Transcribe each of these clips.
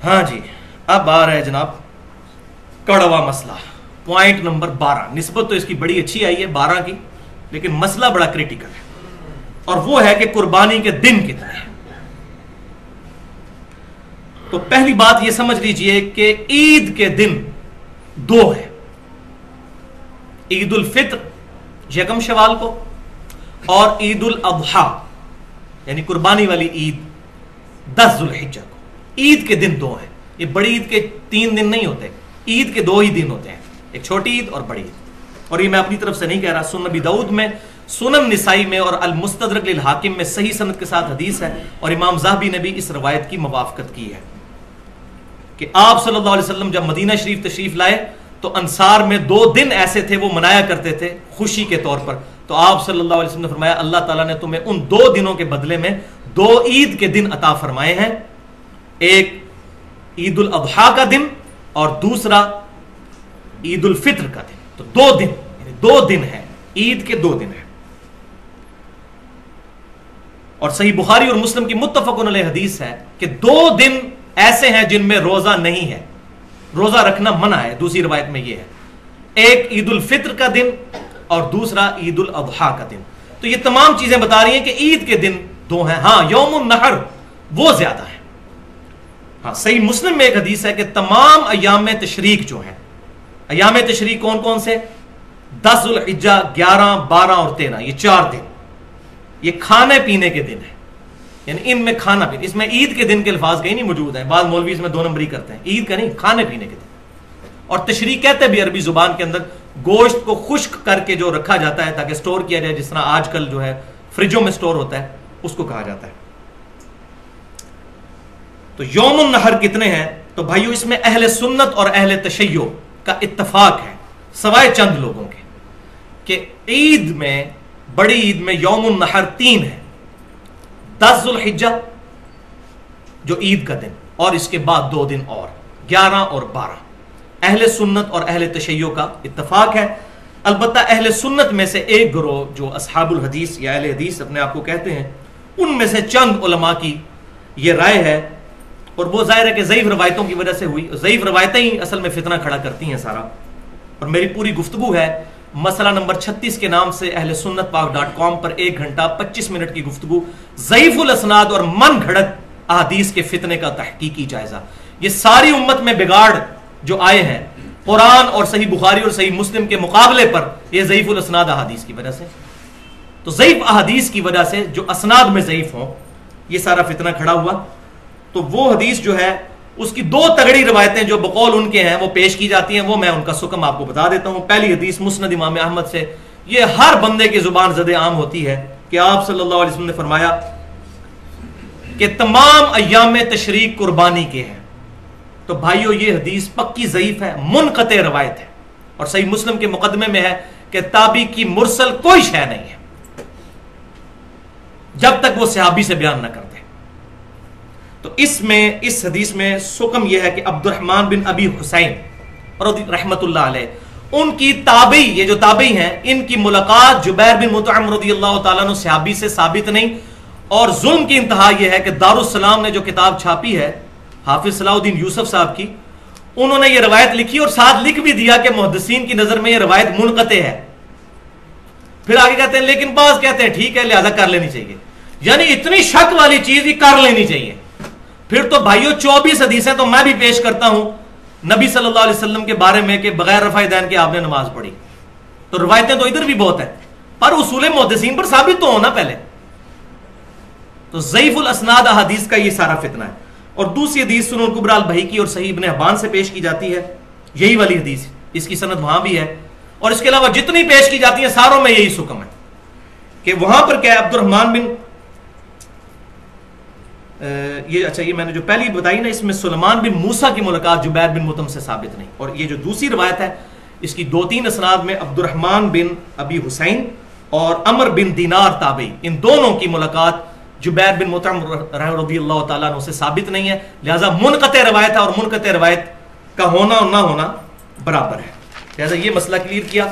ہاں جی، اب آ رہا ہے جناب کڑوا مسئلہ، پوائنٹ نمبر 12۔ نسبت تو اس کی بڑی اچھی آئی ہے 12 کی، لیکن مسئلہ بڑا کریٹیکل ہے، اور وہ ہے کہ قربانی کے دن کتنے ہیں۔ تو پہلی بات یہ سمجھ لیجئے کہ عید کے دن 2 ہیں، عید الفطر یکم شوال کو، اور عید الاضحیٰ یعنی قربانی والی عید 10 ذوالحجہ کو۔ عید کے دن 2 ہیں، یہ بڑی عید کے 3 دن نہیں ہوتے، عید کے 2 ہی دن ہوتے ہیں، ایک چھوٹی عید اور بڑی عید۔ اور یہ میں اپنی طرف سے نہیں کہہ رہا، سنن ابی داؤد میں، سنن نسائی میں اور المستدرک للحاکم میں صحیح سند کے ساتھ حدیث ہے، اور امام ذہبی نے بھی اس روایت کی موافقت کی ہے کہ آپ صلی اللہ علیہ وسلم جب مدینہ شریف تشریف لائے تو انصار میں 2 دن ایسے تھے وہ منایا کرتے تھے خوشی کے طور پر، تو آپ صلی اللہ علیہ وسلم نے فرمایا اللہ تعالیٰ نے تمہیں ان 2 دنوں کے بدلے میں 2 عید کے دن عطا فرمائے ہیں، ایک عید الاضحیٰ کا دن اور دوسرا عید الفطر کا دن۔ تو 2 دن، یعنی 2 دن ہیں، عید کے 2 دن ہیں۔ اور صحیح بخاری اور مسلم کی متفق علیہ حدیث ہے کہ 2 دن ایسے ہیں جن میں روزہ نہیں ہے، روزہ رکھنا منع ہے، دوسری روایت میں یہ ہے، ایک عید الفطر کا دن اور دوسرا عید الاضحیٰ کا دن۔ تو یہ تمام چیزیں بتا رہی ہیں کہ عید کے دن 2 ہیں، ہاں یوم النحر وہ زیادہ ہے۔ ہاں صحیح مسلم میں ایک حدیث ہے کہ تمام ایام تشریق جو ہیں، ایام تشریق کون کون سے؟ 10 ذوالحجہ، 11، 12 اور 13، یہ 4 دن یہ کھانے پینے کے دن ہیں، یعنی ان میں کھانا پینا، اس میں عید کے دن کے الفاظ کہیں نہیں موجود ہیں، بعض مولوی اس میں 2 نمبری کرتے ہیں، عید کا نہیں، کھانے پینے کے دن۔ اور تشریق کہتے بھی عربی زبان کے اندر گوشت کو خشک کر کے جو رکھا جاتا ہے تاکہ سٹور کیا جائے، جس طرح آج کل جو ہے فریجوں میں سٹور ہوتا ہے، اس کو کہا جاتا ہے۔ تو یوم النحر کتنے ہیں؟ تو بھائیو اس میں اہل سنت اور اہل تشیع کا اتفاق ہے سوائے چند لوگوں کے کہ عید میں، بڑی عید میں یوم النحر 3 ہے، 10 ذوالحجہ جو عید کا دن، اور اس کے بعد 2 دن اور 11 اور 12۔ اہل سنت اور اہل تشیع کا اتفاق ہے۔ البتہ اہل سنت میں سے ایک گروہ جو اصحاب الحدیث یا اہل حدیث اپنے آپ کو کہتے ہیں، ان میں سے چند علماء کی یہ رائے ہے، اور وہ ظاہر ہے کہ ضعیف روایتوں کی وجہ سے ہوئی، ضعیف روایتیں ہی اصل میں فتنہ کھڑا کرتی ہیں سارا۔ اور میری پوری گفتگو ہے مسئلہ نمبر 36 کے نام سے اہل سنت پاک.com پر 1 گھنٹہ 25 منٹ کی گفتگو، ضعیف الاسناد اور من گھڑت احادیث کے فتنے کا تحقیقی جائزہ۔ یہ ساری امت میں بگاڑ جو آئے ہیں قرآن اور صحیح بخاری اور صحیح مسلم کے مقابلے پر، یہ ضعیف الاسناد احادیث کی وجہ سے۔ تو ضعیف احادیث کی وجہ سے جو اسناد میں ضعیف ہوں، یہ سارا فتنہ کھڑا ہوا۔ تو وہ حدیث جو ہے اس کی 2 تگڑی روایتیں جو بقول ان کے ہیں وہ پیش کی جاتی ہیں، وہ میں ان کا سکم آپ کو بتا دیتا ہوں۔ پہلی حدیث مسند امام احمد سے، یہ ہر بندے کی زبان زد عام ہوتی ہے کہ آپ صلی اللہ علیہ وسلم نے فرمایا کہ تمام ایام تشریق قربانی کے ہیں۔ تو بھائیو یہ حدیث پکی ضعیف ہے، منقطع روایت ہے، اور صحیح مسلم کے مقدمے میں ہے کہ تابعی کی مرسل کوئی شے نہیں ہے جب تک وہ صحابی سے بیان نہ کرتے۔ تو اس حدیث میں سکم یہ ہے کہ عبد الرحمن بن ابی حسین رحمت اللہ علیہ، ان کی تابعی، یہ جو تابعی ہیں، ان کی ملاقات جبیر بن مطعم رضی اللہ تعالیٰ عنہ صحابی سے ثابت نہیں۔ اور ظلم کی انتہا یہ ہے کہ دارالسلام نے جو کتاب چھاپی ہے حافظ صلاح الدین یوسف صاحب کی، انہوں نے یہ روایت لکھی اور ساتھ لکھ بھی دیا کہ محدثین کی نظر میں یہ روایت منقطع ہے۔ پھر آگے کہتے ہیں لیکن بعض کہتے ہیں ٹھیک ہے لہذا کر لینی چاہیے، یعنی اتنی شک والی چیز ہی کر لینی چاہیے۔ پھر تو بھائیو 24 حدیثیں تو میں بھی پیش کرتا ہوں نبی صلی اللہ علیہ وسلم کے بارے میں کہ بغیر رفع دین کے آپ نے نماز پڑھی۔ تو روایتیں تو ادھر بھی بہت ہیں، پر اصول محدثین پر ثابت تو ہونا پہلے۔ تو ضعیف الاسناد احادیث کا یہ سارا فتنہ ہے۔ اور دوسری حدیث سنن کبریٰ البیہقی اور صحیح ابن حبان سے پیش کی جاتی ہے، یہی والی حدیث، اس کی سند وہاں بھی ہے، اور اس کے علاوہ جتنی پیش کی جاتی ہیں ساروں میں یہی سکم ہے کہ وہاں پر کیا ہے، عبد الرحمن بن یہ میں نے جو پہلی بتائی نا، اس میں سلیمان بن موسیٰ کی ملاقات جبیر بن مطعم سے ثابت نہیں، اور یہ جو دوسری روایت ہے اس کی 2-3 اسناد میں عبد الرحمن بن ابی حسین اور عمر بن دینار تابعی، ان دونوں کی ملاقات جبیر بن مطعم رضی اللہ تعالیٰ عنہ سے ثابت نہیں ہے، لہذا منقطع روایت ہے، اور منقطع روایت کا ہونا اور نہ ہونا برابر ہے۔ لہذا یہ مسئلہ کلیئر کیا۔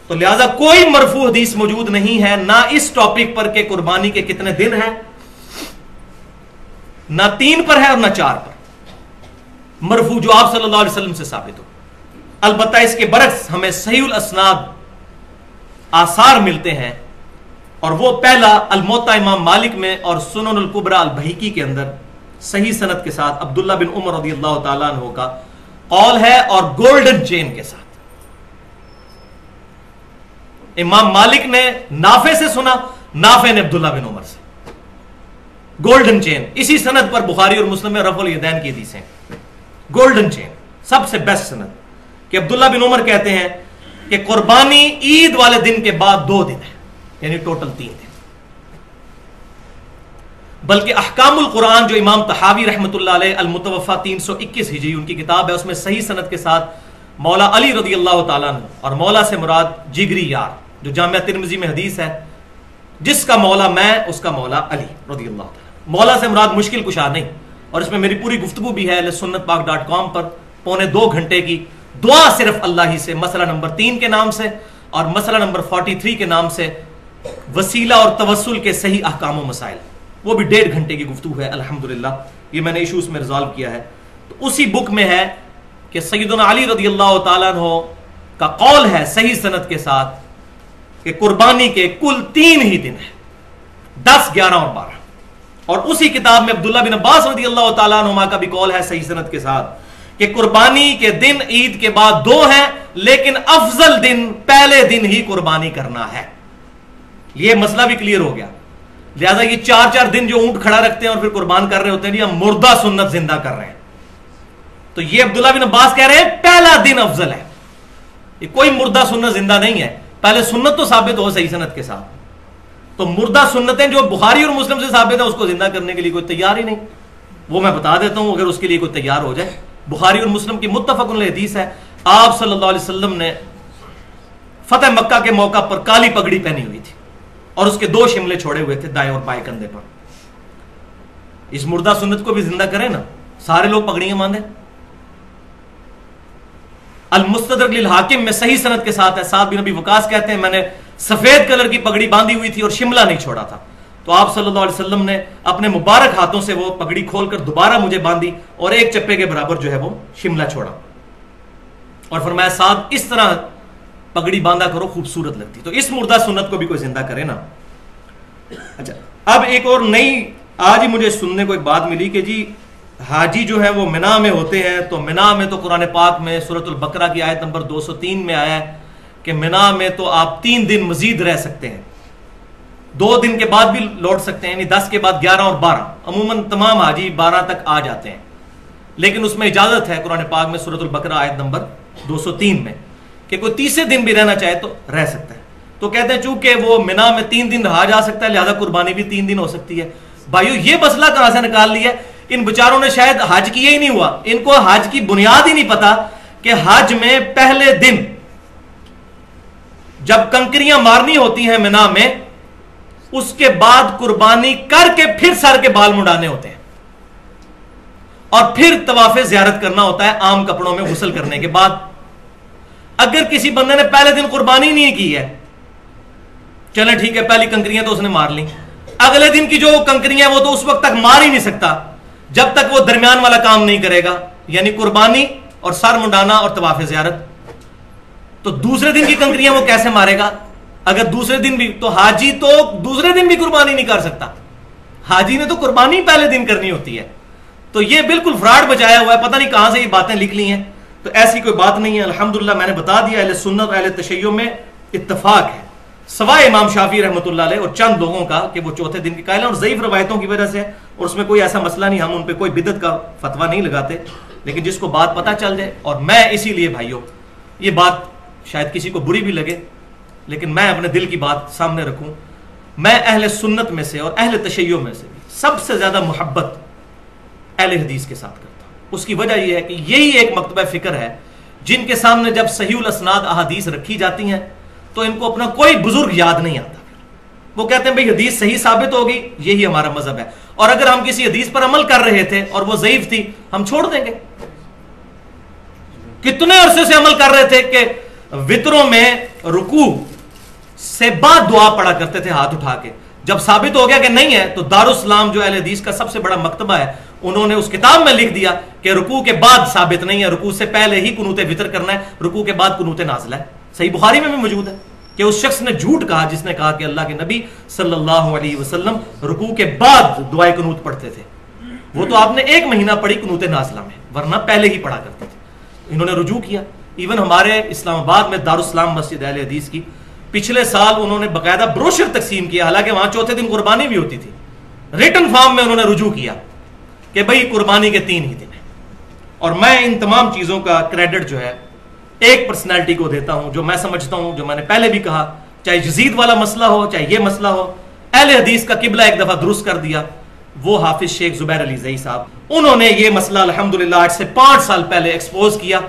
تو لہذا کوئی مرفوع حدیث موجود نہیں ہے، نہ اس ٹاپک پر کہ قربانی کے کتنے دن ہیں، نہ 3 پر ہے اور نہ 4 پر۔ مرفوع جو آپ صلی اللہ علیہ وسلم سے ثابت ہو. البتہ اس کے برعکس ہمیں صحیح الاسناد آثار ملتے ہیں، اور وہ پہلا الموطا امام مالک میں اور سنن الکبریٰ البہیقی کے اندر صحیح سند کے ساتھ عبداللہ بن عمر رضی اللہ تعالیٰ عنہ کا قول ہے، اور گولڈن چین کے ساتھ. امام مالک نے نافع سے سنا، نافع نے عبداللہ بن عمر سے، گولڈن چین. اسی سند پر بخاری اور مسلم میں رفع الیدین کی حدیث ہیں. گولڈن چین، سب سے بیسٹ سند، کہ عبداللہ بن عمر کہتے ہیں کہ قربانی عید والے دن کے بعد 2 دن ہے، یعنی ٹوٹل 3 دن. بلکہ احکام القرآن جو امام طحاوی رحمۃ اللہ علیہ المتوفا 321 ہجری ان کی کتاب ہے، اس میں صحیح سند کے ساتھ مولا علی رضی اللہ تعالیٰ عنہ، اور مولا سے مراد جگری یار، جو جامعہ ترمذی میں حدیث ہے، جس کا مولا میں اس کا مولا علی رضی اللہ تعالیٰ. مولا سے مراد مشکل کشا نہیں، اور اس میں میری پوری گفتگو بھی ہے sunnatpak.com پر، 2.25 گھنٹے کی دعا صرف اللہ ہی سے، مسئلہ نمبر 3 کے نام سے اور مسئلہ نمبر 43 کے نام سے، وسیلہ اور توسل کے صحیح احکام و مسائل، وہ بھی 1.5 گھنٹے کی گفتگو ہے الحمدللہ. یہ میں نے ایشوز میں ریزالو کیا ہے. تو اسی بک میں ہے کہ سیدنا علی رضی اللہ تعالیٰ عنہ کا قول ہے صحیح سند کے ساتھ کہ قربانی کے کل 3 ہی دن ہیں، 10، 11 اور 12. اور اسی کتاب میں عبداللہ بن عباس رضی اللہ تعالیٰ عنہما کا بھی قول ہے صحیح سند کے ساتھ کہ قربانی کے دن عید کے بعد 2 ہیں، لیکن افضل دن پہلے دن ہی قربانی کرنا ہے. یہ مسئلہ بھی کلیئر ہو گیا. لہذا یہ 4 دن جو اونٹ کھڑا رکھتے ہیں اور پھر قربان کر رہے ہوتے ہیں، یہ ہم مردہ سنت زندہ کر رہے ہیں. تو یہ عبداللہ بن عباس کہہ رہے ہیں پہلا دن افضل ہے. یہ کوئی مردہ سنت زندہ نہیں ہے، پہلے سنت تو ثابت ہو صحیح سند کے ساتھ. تو مردہ سنتیں جو بخاری اور مسلم سے ثابت ہیں اس کو زندہ کرنے کے لیے کوئی تیار ہی نہیں. وہ میں بتا دیتا ہوں، اگر اس کے لیے کوئی تیار ہو جائے. بخاری اور مسلم کی متفق علیہ حدیث ہے، آپ صلی اللہ علیہ وسلم نے فتح مکہ کے موقع پر کالی پگڑی پہنی ہوئی تھی اور اس کے 2 شملے چھوڑے ہوئے تھے دائیں اور بائیں کندھے پر. اس مردہ سنت کو بھی زندہ کریں نا، سارے لوگ پگڑیاں باندھیں. المستدرک للحاکم میں صحیح سند کے ساتھ ہے، سعد بن ابی وقاص کہتے ہیں میں نے سفید کلر کی پگڑی باندھی ہوئی تھی اور شملہ نہیں چھوڑا تھا، تو آپ صلی اللہ علیہ وسلم نے اپنے مبارک ہاتھوں سے وہ پگڑی کھول کر دوبارہ مجھے باندھی اور 1 چپے کے برابر جو ہے وہ شملہ چھوڑا، اور فرمایا سعد اس طرح پگڑی باندھا کرو، خوبصورت لگتی. تو اس مردہ سنت کو بھی کوئی زندہ کرے نا. اچھا، اب ایک اور نئی آج ہی مجھے سننے کو ایک بات ملی کہ جی حاجی جو ہے وہ منا میں ہوتے ہیں، تو منا میں تو قرآن پاک میں سورۃ البقرہ کی آیت نمبر 203 میں آیا ہے کہ منا میں تو آپ 3 دن مزید رہ سکتے ہیں، 2 دن کے بعد بھی لوٹ سکتے ہیں، یعنی 10 کے بعد 11 اور 12. عموماً تمام حاجی 12 تک آ جاتے ہیں، لیکن اس میں اجازت ہے قرآن پاک میں سورۃ البقرہ آیت نمبر 203 میں کہ کوئی تیسرے دن بھی رہنا چاہے تو رہ سکتا ہے. تو کہتے ہیں چونکہ وہ منا میں 3 دن رہا جا سکتا ہے، لہذا قربانی بھی 3 دن ہو سکتی ہے. بھائیو یہ مسئلہ کہاں سے نکال لیا؟ ان بچاروں نے شاید حج کیا ہی نہیں ہوا، ان کو حج کی بنیاد ہی نہیں پتا کہ حج میں پہلے دن جب کنکریاں مارنی ہوتی ہیں منا میں، اس کے بعد قربانی کر کے پھر سر کے بال مڈانے ہوتے ہیں اور پھر طواف زیارت کرنا ہوتا ہے عام کپڑوں میں غسل کرنے کے بعد. اگر کسی بندے نے پہلے دن قربانی نہیں کی ہے، چلیں ٹھیک ہے، پہلی کنکریاں تو اس نے مار لی، اگلے دن کی جو کنکریاں وہ تو اس وقت تک مار ہی نہیں سکتا جب تک وہ درمیان والا کام نہیں کرے گا، یعنی قربانی اور سر منڈانا اور طواف زیارت. تو دوسرے دن کی کنکریاں وہ کیسے مارے گا؟ اگر دوسرے دن بھی، تو حاجی تو دوسرے دن بھی قربانی نہیں کر سکتا، حاجی نے تو قربانی پہلے دن کرنی ہوتی ہے. تو یہ بالکل فراڈ بچایا ہوا ہے، پتہ نہیں کہاں سے یہ باتیں لکھ لی ہیں. تو ایسی کوئی بات نہیں ہے، الحمدللہ میں نے بتا دیا. اہل سنت اہل تشیع میں اتفاق ہے، سوائے امام شافعی رحمۃ اللہ علیہ اور چند لوگوں کا کہ وہ چوتھے دن کی قائل ہیں، اور ضعیف روایتوں کی وجہ سے، اور اس میں کوئی ایسا مسئلہ نہیں، ہم ان پہ کوئی بدعت کا فتویٰ نہیں لگاتے، لیکن جس کو بات پتہ چل جائے. اور میں اسی لیے بھائیوں، یہ بات شاید کسی کو بری بھی لگے، لیکن میں اپنے دل کی بات سامنے رکھوں، میں اہل سنت میں سے اور اہل تشیع میں سے بھی سب سے زیادہ محبت اہل حدیث کے ساتھ کرتا ہوں. اس کی وجہ یہ ہے کہ یہی ایک مکتبہ فکر ہے جن کے سامنے جب صحیح الاسناد احادیث رکھی جاتی ہیں تو ان کو اپنا کوئی بزرگ یاد نہیں آتا. وہ کہتے ہیں بھئی حدیث صحیح ثابت ہوگی، یہی ہمارا مذہب ہے، اور اگر ہم کسی حدیث پر عمل کر رہے تھے اور وہ ضعیف تھی ہم چھوڑ دیں گے. کتنے عرصے سے عمل کر رہے تھے کہ وطروں میں رکوع سے بعد دعا پڑھا کرتے تھے ہاتھ اٹھا کے، جب ثابت ہو گیا کہ نہیں ہے تو دارالاسلام جو اہل حدیث کا سب سے بڑا مکتبہ ہے انہوں نے اس کتاب میں لکھ دیا کہ رکوع کے بعد ثابت نہیں ہے، رکوع سے پہلے ہی قنوت وتر کرنا ہے، رکوع کے بعد قنوت نازلہ ہے۔ صحیح بخاری میں بھی موجود ہے کہ اس شخص نے جھوٹ کہا جس نے کہا کہ اللہ کے نبی صلی اللہ علیہ وسلم رکوع کے بعد دعائے قنوت پڑھتے تھے، وہ تو آپ نے 1 مہینہ پڑھی قنوت نازلہ میں، ورنہ پہلے ہی پڑھا کرتے تھے۔ انہوں نے رجوع کیا۔ ایون ہمارے اسلام آباد میں دارالاسلام مسجد اہل حدیث کی پچھلے سال انہوں نے باقاعدہ بروشر تقسیم کیا، حالانکہ وہاں چوتھے دن قربانی بھی ہوتی تھی، ریٹن فارم میں انہوں نے رجوع کیا کہ بھئی قربانی کے 3 ہی دن ہیں۔ اور میں ان تمام چیزوں کا کریڈٹ جو ہے ایک پرسنالٹی کو دیتا ہوں جو میں سمجھتا ہوں، جو میں نے پہلے بھی کہا، چاہے یزید والا مسئلہ ہو چاہے یہ مسئلہ ہو، اہل حدیث کا قبلہ ایک دفعہ درست کر دیا، وہ حافظ شیخ زبیر علی زئی صاحب، انہوں نے یہ مسئلہ الحمدللہ آج سے 5 سال پہلے ایکسپوز کیا۔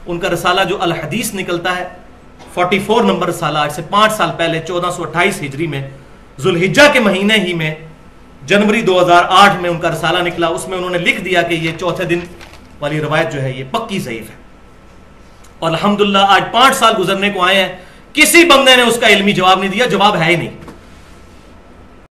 ان کا رسالہ جو الحدیث نکلتا ہے 44 نمبر رسالہ، آج سے 5 سال پہلے 1428 ہجری میں ذوالحجہ کے مہینے ہی میں جنوری 2008 میں ان کا رسالہ نکلا، اس میں انہوں نے لکھ دیا کہ یہ چوتھے دن والی روایت جو ہے یہ پکی ضعیف ہے۔ اور الحمدللہ آج 5 سال گزرنے کو آئے ہیں، کسی بندے نے اس کا علمی جواب نہیں دیا، جواب ہے ہی نہیں۔